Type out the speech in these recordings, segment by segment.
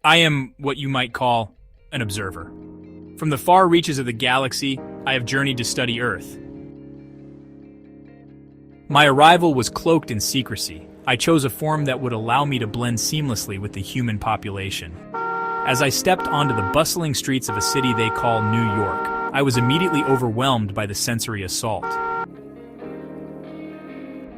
I am what you might call an observer. From the far reaches of the galaxy, I have journeyed to study Earth. My arrival was cloaked in secrecy. I chose a form that would allow me to blend seamlessly with the human population. As I stepped onto the bustling streets of a city they call New York, I was immediately overwhelmed by the sensory assault.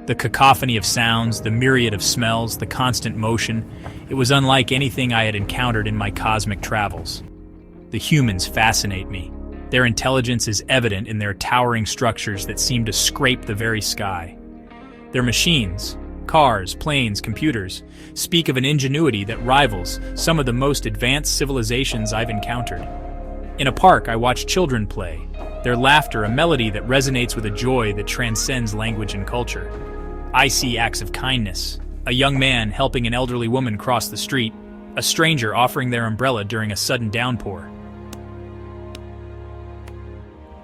The cacophony of sounds, the myriad of smells, the constant motion, it was unlike anything I had encountered in my cosmic travels. The humans fascinate me. Their intelligence is evident in their towering structures that seem to scrape the very sky. Their machines, cars, planes, computers, speak of an ingenuity that rivals some of the most advanced civilizations I've encountered. In a park, I watch children play, their laughter a melody that resonates with a joy that transcends language and culture. I see acts of kindness, a young man helping an elderly woman cross the street, a stranger offering their umbrella during a sudden downpour.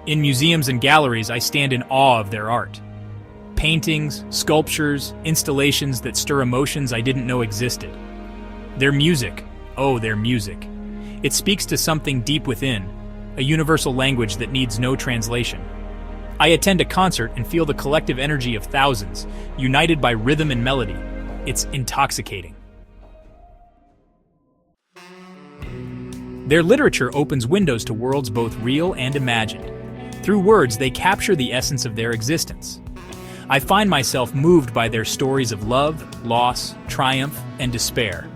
In museums and galleries, I stand in awe of their art. Paintings, sculptures, installations that stir emotions I didn't know existed. Their music, oh, their music. It speaks to something deep within, a universal language that needs no translation. I attend a concert and feel the collective energy of thousands, united by rhythm and melody. It's intoxicating. Their literature opens windows to worlds both real and imagined. Through words, they capture the essence of their existence. I find myself moved by their stories of love, loss, triumph, and despair.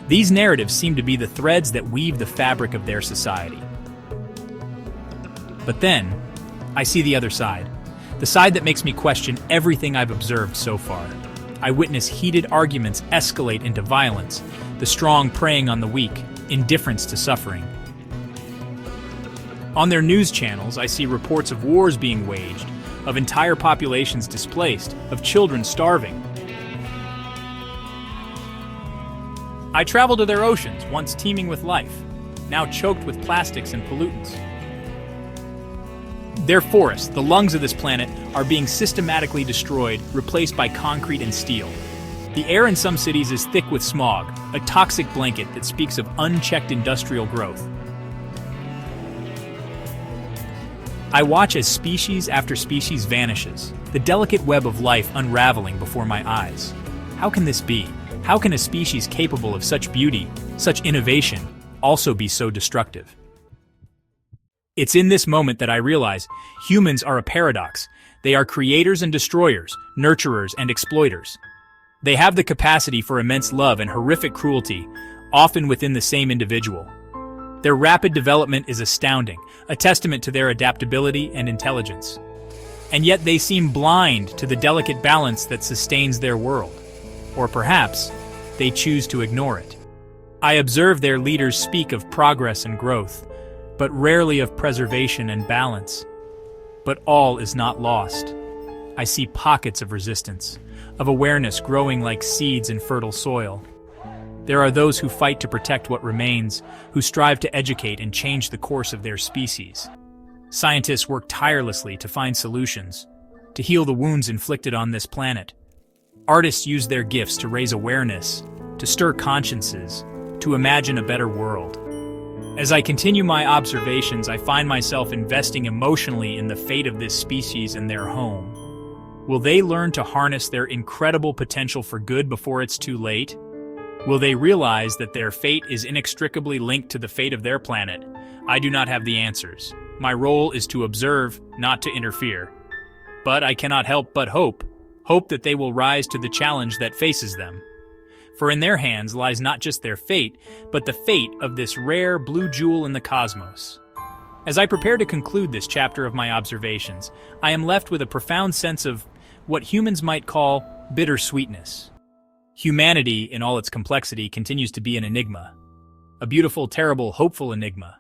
These narratives seem to be the threads that weave the fabric of their society. But then, I see the other side. The side that makes me question everything I've observed so far. I witness heated arguments escalate into violence, the strong preying on the weak, indifference to suffering. On their news channels, I see reports of wars being waged, of entire populations displaced, of children starving. I travel to their oceans, once teeming with life, now choked with plastics and pollutants. Their forests, the lungs of this planet, are being systematically destroyed, replaced by concrete and steel. The air in some cities is thick with smog, a toxic blanket that speaks of unchecked industrial growth. I watch as species after species vanishes, the delicate web of life unraveling before my eyes. How can this be? How can a species capable of such beauty, such innovation, also be so destructive? It's in this moment that I realize humans are a paradox. They are creators and destroyers, nurturers and exploiters. They have the capacity for immense love and horrific cruelty, often within the same individual. Their rapid development is astounding, a testament to their adaptability and intelligence. And yet they seem blind to the delicate balance that sustains their world. Or perhaps, they choose to ignore it. I observe their leaders speak of progress and growth, but rarely of preservation and balance. But all is not lost. I see pockets of resistance, of awareness growing like seeds in fertile soil. There are those who fight to protect what remains, who strive to educate and change the course of their species. Scientists work tirelessly to find solutions, to heal the wounds inflicted on this planet. Artists use their gifts to raise awareness, to stir consciences, to imagine a better world. As I continue my observations, I find myself investing emotionally in the fate of this species and their home. Will they learn to harness their incredible potential for good before it's too late? Will they realize that their fate is inextricably linked to the fate of their planet? I do not have the answers. My role is to observe, not to interfere. But I cannot help but hope that they will rise to the challenge that faces them. For in their hands lies not just their fate, but the fate of this rare blue jewel in the cosmos. As I prepare to conclude this chapter of my observations, I am left with a profound sense of what humans might call bittersweetness. Humanity, in all its complexity, continues to be an enigma. A beautiful, terrible, hopeful enigma.